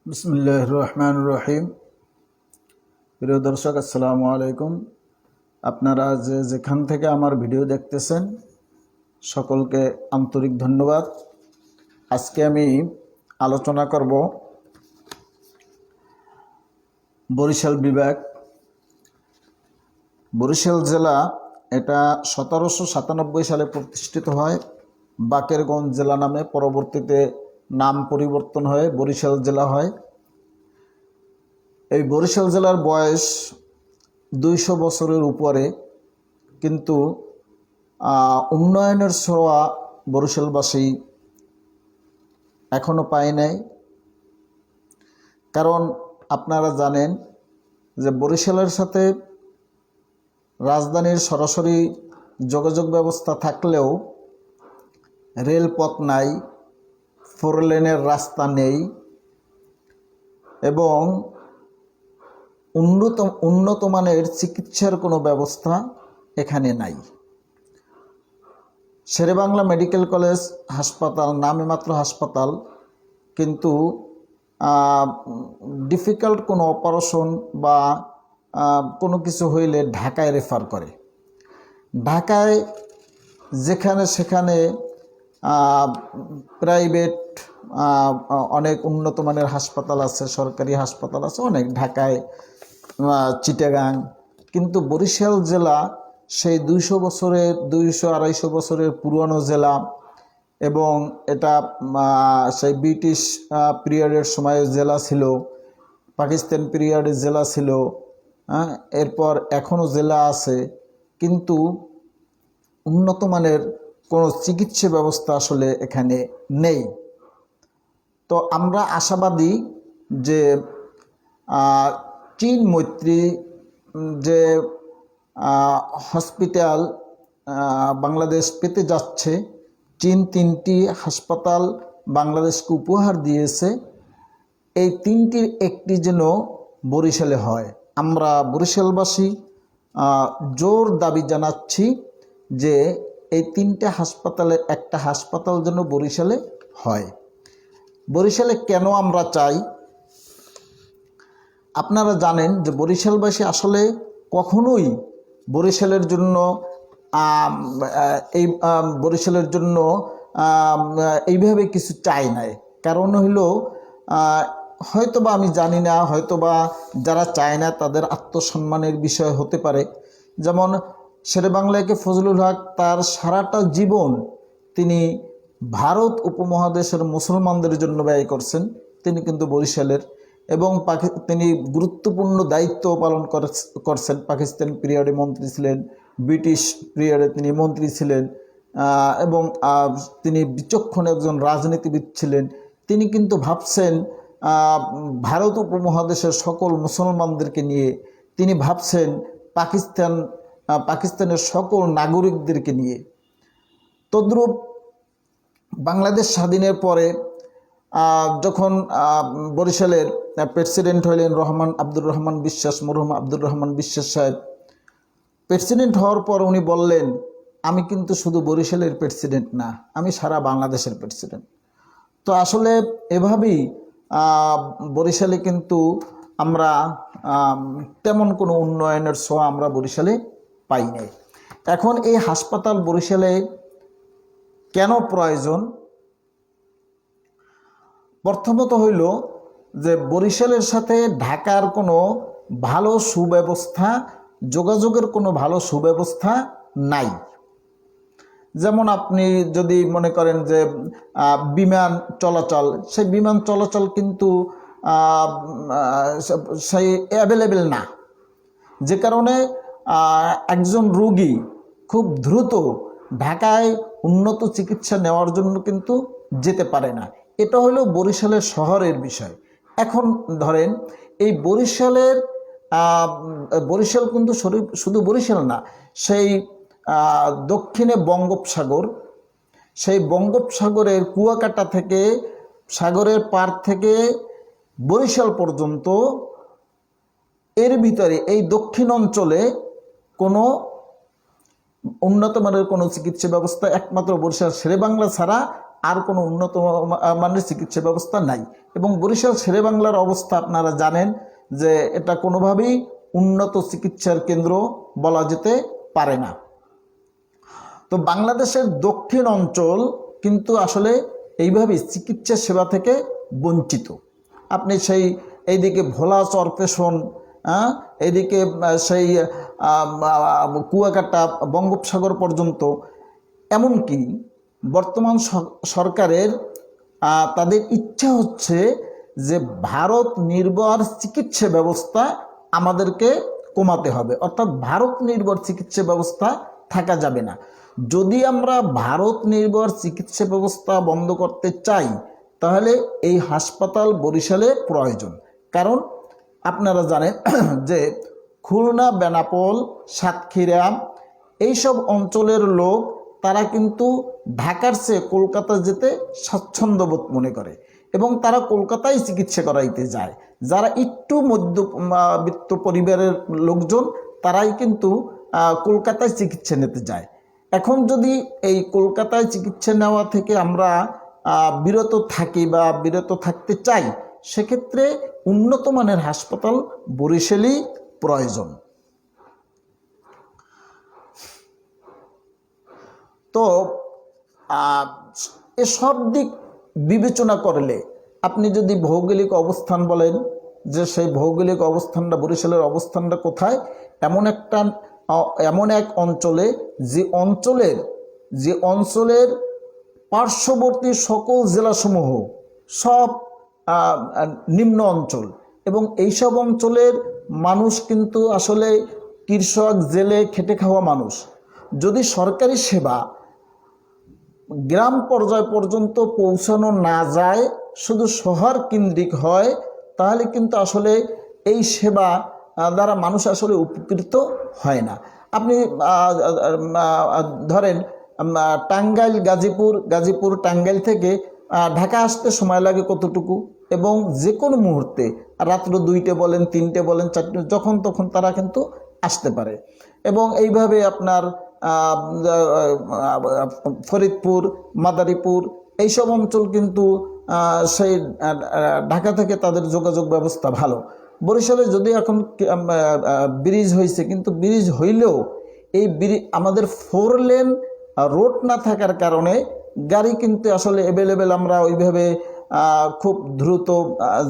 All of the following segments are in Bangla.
বিসমিল্লাহির রহমানির রহিম। প্রিয় দর্শক, আসসালামু আলাইকুম। আপনারা যেখান থেকে আমার ভিডিও দেখতেছেন সকলকে আন্তরিক ধন্যবাদ। আজকে আমি আলোচনা করব বরিশাল বিভাগ, বরিশাল জেলা। এটা 1797 সালে প্রতিষ্ঠিত হয় বাকেরগঞ্জ জেলা নামে। পরবর্তীতে নাম পরিবর্তন হয়ে বরিশাল জেলা হয়। এই বরিশাল জেলার বয়স 200 বছরের উপরে, কিন্তু উন্নয়নের ছোঁয়া বরিশালবাসী এখনও পায় নাই। কারণ আপনারা জানেন যে বরিশালের সাথে রাজধানীর সরাসরি যোগাযোগ ব্যবস্থা থাকলেও রেলপথ নাই, 4 লেনের রাস্তা নেই এবং উন্নত মানের চিকিৎসার কোনো ব্যবস্থা এখানে নাই। শেরেবাংলা মেডিকেল কলেজ হাসপাতাল নামে মাত্র হাসপাতাল, কিন্তু ডিফিকাল্ট কোনো অপারেশন বা কোনো কিছু হইলে ঢাকায় রেফার করে। ঢাকায় যেখানে সেখানে প্রাইভেট অনেক উন্নত মানের হাসপাতাল আছে, সরকারি হাসপাতাল আছে অনেক ঢাকায়, চিটাগাং। কিন্তু বরিশাল জেলা সেই 200-250 বছরের পুরনো জেলা এবং এটা সেই ব্রিটিশ পিরিয়ডের সময়ে জেলা ছিল, পাকিস্তান পিরিয়ডের জেলা ছিল, এরপর এখনও জেলা আছে, কিন্তু উন্নত মানের কোনো চিকিৎসা ব্যবস্থা আসলে এখানে নেই। তো আমরা আশাবাদী যে চীন মৈত্রী যে হসপিটাল বাংলাদেশ পেতে যাচ্ছে, চীন 3টি হাসপাতাল বাংলাদেশকে উপহার দিয়েছে, এই 3টির একটি যেন বরিশালে হয়। আমরা বরিশালবাসী জোর দাবি জানাচ্ছি যে এই 3টে হাসপাতালের একটা হাসপাতাল যেন বরিশালে হয়। বরিশালে কেন আমরা চাই? আপনারা জানেন যে বরিশালবাসী আসলে কখনোই বরিশালের জন্য এইভাবে কিছু চাই নাই। কারণ হইল, হয়তোবা আমি জানি না, হয়তোবা যারা চায় না তাদের আত্মসম্মানের বিষয় হতে পারে। যেমন শেরেবাংলাকে ফজলুল হক তার সারাটা জীবন তিনি ভারত উপমহাদেশের মুসলমানদের জন্য ব্যয় করছেন। তিনি কিন্তু বরিশালের, এবং তিনি গুরুত্বপূর্ণ দায়িত্ব পালন করছেন। পাকিস্তান পিরিয়ডে মন্ত্রী ছিলেন, ব্রিটিশ পিরিয়ডে তিনি মন্ত্রী ছিলেন, এবং তিনি বিচক্ষণ একজন রাজনীতিবিদ ছিলেন। তিনি কিন্তু ভাবছেন ভারত উপমহাদেশের সকল মুসলমানদেরকে নিয়ে, তিনি ভাবছেন পাকিস্তানের সকল নাগরিকদেরকে নিয়ে। তদ্রূপ বাংলাদেশ স্বাধীনের পরে যখন বরিশালের প্রেসিডেন্ট হইলেন আব্দুর রহমান বিশ্বাস, মরহুম আব্দুর রহমান বিশ্বাস সাহেব। প্রেসিডেন্ট হওয়ার পর উনি বললেন, আমি কিন্তু শুধু বরিশালের প্রেসিডেন্ট না, আমি সারা বাংলাদেশের প্রেসিডেন্ট। তো আসলে এভাবেই বরিশালে কিন্তু আমরা তেমন কোনো উন্নয়নের ছোঁয়া আমরা বরিশালে পাই নাই। এখন এই হাসপাতাল বরিশালে কেন প্রয়োজন? প্রথমত হইল যে বরিশালের সাথে ঢাকার কোনো ভালো সুব্যবস্থা, যোগাযোগের কোনো ভালো সুব্যবস্থা নাই। যেমন আপনি যদি মনে করেন যে বিমান চলাচল, সেই বিমান চলাচল কিন্তু সেই অ্যাভেলেবেল না, যে কারণে একজন রোগী খুব দ্রুত ঢাকায় উন্নত চিকিৎসা নেওয়ার জন্য কিন্তু যেতে পারে না। এটা হলো বরিশালের শহরের বিষয়। এখন ধরেন এই বরিশাল কিন্তু শুধু বরিশাল না, সেই দক্ষিণে বঙ্গোপসাগর, সেই বঙ্গোপসাগরের কুয়াকাটা থেকে, সাগরের পার থেকে বরিশাল পর্যন্ত, এর ভিতরে এই দক্ষিণ অঞ্চলে কোনো উন্নত মানের কোনো চিকিৎসা ব্যবস্থা একমাত্র বরিশাল শেরেবাংলা ছাড়া আর কোনো উন্নত মানের চিকিৎসা ব্যবস্থা নাই। এবং বরিশাল শেরেবাংলার অবস্থা আপনারা জানেন যে এটা কোনোভাবেই উন্নত চিকিৎসার কেন্দ্র বলা যেতে পারে না। তো বাংলাদেশের দক্ষিণ অঞ্চল কিন্তু আসলে এইভাবেই চিকিৎসা সেবা থেকে বঞ্চিত। আপনি সেই এইদিকে ভোলা চরপেশন, এইদিকে সেই কুয়াকাটা বঙ্গোপসাগর পর্যন্ত, এমনকি বর্তমান সরকারের তাদের ইচ্ছা হচ্ছে যে ভারত নির্ভর চিকিৎসা ব্যবস্থা আমাদেরকে কমাতে হবে, অর্থাৎ ভারত নির্ভর চিকিৎসা ব্যবস্থা থাকা যাবে না। যদি আমরা ভারত নির্ভর চিকিৎসা ব্যবস্থা বন্ধ করতে চাই তাহলে এই হাসপাতাল বরিশালে প্রয়োজন। কারণ আপনারা জানেন যে খুলনা, বেনাপোল, সাতক্ষীরা এইসব অঞ্চলের লোক তারা কিন্তু ঢাকার চেয়ে কলকাতা যেতে স্বাচ্ছন্দ্যবোধ মনে করে এবং তারা কলকাতায় চিকিৎসা করাইতে যায়। যারা একটু মধ্যবিত্ত পরিবারের লোকজন তারাই কিন্তু কলকাতায় চিকিৎসা নিতে যায়। এখন যদি এই কলকাতায় চিকিৎসা নেওয়া থেকে আমরা বিরত থাকি বা বিরত থাকতে চাই, সেক্ষেত্রে উন্নত মানের হাসপাতাল বরিশালই প্রয়োজন। তো এসব দিক বিবেচনা করলে আপনি যদি ভৌগোলিক অবস্থান বলেন যে সেই ভৌগোলিক অবস্থানটা, বরিশালের অবস্থানটা কোথায়, এমন এক অঞ্চলে যে অঞ্চলের পার্শ্ববর্তী সকল জেলাসমূহ সব নিম্ন অঞ্চল, এবং এইসব অঞ্চলের মানুষ কিন্তু আসলে কৃষক, জেলে খেটে খাওয়া মানুষ। যদি সরকারি সেবা গ্রাম পর্যায় পর্যন্ত পৌঁছানো না যায়, শুধু শহর কেন্দ্রিক হয়, তাহলে কিন্তু আসলে এই সেবা দ্বারা মানুষ আসলে উপকৃত হয় না। আপনি ধরেন টাঙ্গাইল, গাজীপুর টাঙ্গাইল থেকে ঢাকা আসতে সময় লাগে কতটুকু, এবং যে কোনো মুহূর্তে রাত্র 2টে বলেন, 3টে বলেন, 4টে, যখন তখন তারা কিন্তু আসতে পারে। এবং এইভাবে আপনার ফরিদপুর, মাদারীপুর এইসব অঞ্চল কিন্তু সেই ঢাকা থেকে তাদের যোগাযোগ ব্যবস্থা ভালো। বরিশালে যদি এখন ব্রিজ হয়েছে, কিন্তু ব্রিজ হইলেও এই আমাদের 4 লেন রোড না থাকার কারণে গাড়ি কিন্তু আসলে অ্যাভেলেবেল, আমরা ওইভাবে খুব দ্রুত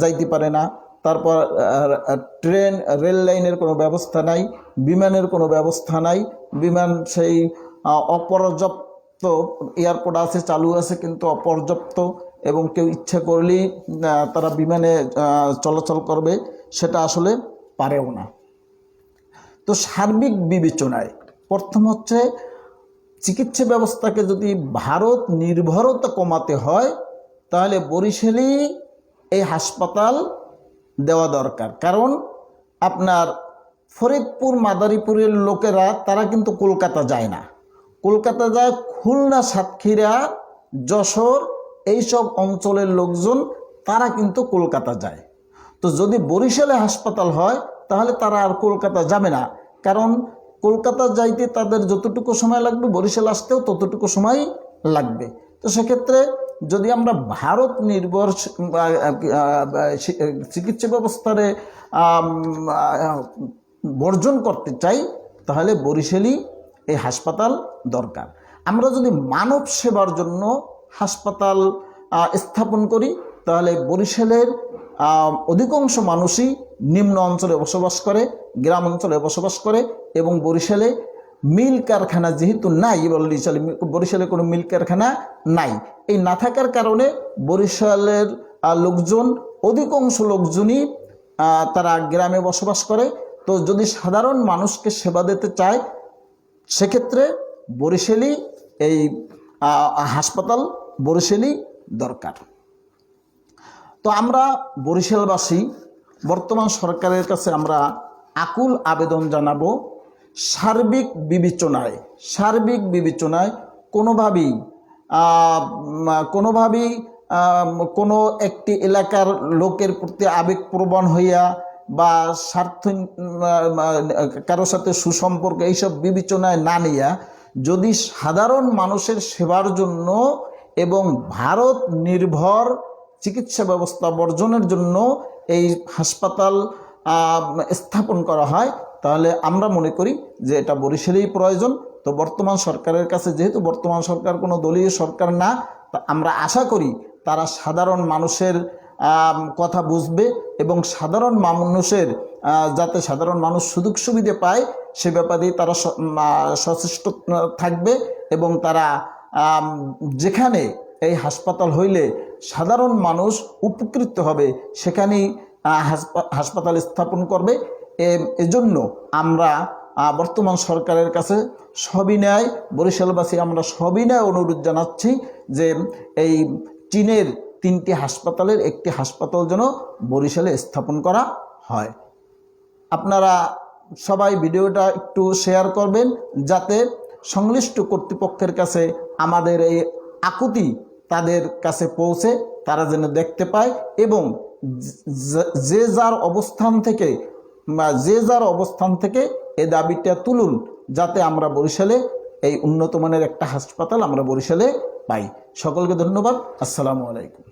যাইতে পারে না। তারপর ট্রেন, রেল লাইনের কোনো ব্যবস্থা নাই, বিমানের কোনো ব্যবস্থা নাই। বিমান সেই অপর্যাপ্ত, এয়ারপোর্ট আছে, চালু আছে, কিন্তু অপর্যাপ্ত, এবং কেউ ইচ্ছা করলেই তারা বিমানে চলাচল করবে, সেটা আসলে পারেও না। তো সার্বিক বিবেচনায় প্রথম হচ্ছে চিকিৎসা ব্যবস্থাকে যদি ভারত নির্ভরতা কমাতে হয় তাহলে বরিশালেই এই হাসপাতাল দেওয়া দরকার। কারণ আপনার ফরিদপুর, মাদারীপুরের লোকেরা তারা কিন্তু কলকাতা যায় না, কলকাতা যায় খুলনা, সাতক্ষীরা, যশোর এইসব অঞ্চলের লোকজন তারা কিন্তু কলকাতা যায়। তো যদি বরিশালে হাসপাতাল হয় তাহলে তারা আর কলকাতা যাবে না, কারণ কলকাতা যাইতে তাদের যতটুকু সময় লাগবে বরিশাল আসতেও ততটুকু সময় লাগবে। তো সেক্ষেত্রে যদি আমরা ভারত নির্ভর চিকিৎসা ব্যবস্থার বর্জন করতে চাই তাহলে বরিশালই এই হাসপাতাল দরকার। আমরা যদি মানব সেবার জন্য হাসপাতাল স্থাপন করি তাহলে বরিশালের অধিকাংশ মানুষই নিম্ন অঞ্চলে বসবাস করে, গ্রাম অঞ্চলে বসবাস করে, এবং বরিশালে মিল কারখানা যেহেতু নাই, বরিশালে কোনো মিল কারখানা নাই। এই না থাকার কারণে বরিশালের লোকজন, অধিকাংশ লোকজনই তারা গ্রামে বসবাস করে। তো যদি সাধারণ মানুষকে সেবা দিতে চায় সেক্ষেত্রে বরিশালই এই হাসপাতাল বরিশালই দরকার। তো আমরা বরিশালবাসী বর্তমান সরকারের কাছে আমরা আকুল আবেদন জানাবো, সার্বিক বিবেচনায় কোনোভাবেই কোনো একটি এলাকার লোকের প্রতি আবেগপ্রবণ হইয়া বা স্বার্থ কারোর সাথে সুসম্পর্ক এইসব বিবেচনায় না নিয়া যদি সাধারণ মানুষের সেবার জন্য এবং ভারত নির্ভর চিকিৎসা ব্যবস্থা বর্জনের জন্য এই হাসপাতাল স্থাপন করা হয়, তাহলে আমরা মনে করি যে এটা বরিশালেই প্রয়োজন। তো বর্তমান সরকারের কাছে, যেহেতু বর্তমান সরকার কোনো দলীয় সরকার না, তা আমরা আশা করি তারা সাধারণ মানুষের কথা বুঝবে এবং সাধারণ মানুষের যাতে সাধারণ মানুষ সুযোগ সুবিধা পায় সে ব্যাপারে তারা সচেষ্ট থাকবে এবং তারা যেখানে এই হাসপাতাল হইলে সাধারণ মানুষ উপকৃত হবে সেখানেই হাসপাতাল স্থাপন করবে। এজন্য আমরা বর্তমান সরকারের কাছে সবিনয়, বরিশালবাসী আমরা সবিনয় অনুরোধ জানাচ্ছি যে এই চীনের 3টি হাসপাতালের একটি হাসপাতাল যেন বরিশালে স্থাপন করা হয়। আপনারা সবাই ভিডিওটা একটু শেয়ার করবেন যাতে সংশ্লিষ্ট কর্তৃপক্ষের কাছে আমাদের এই আকুতি তাদের কাছে পৌঁছে তারা যেন দেখতে পায় এবং যে যার অবস্থান থেকে এই দাবিটা তুলুন যাতে আমরা বরিশালে এই উন্নত মানের একটা হাসপাতাল আমরা বরিশালে পাই। সকলকে ধন্যবাদ। আসসালামু আলাইকুম।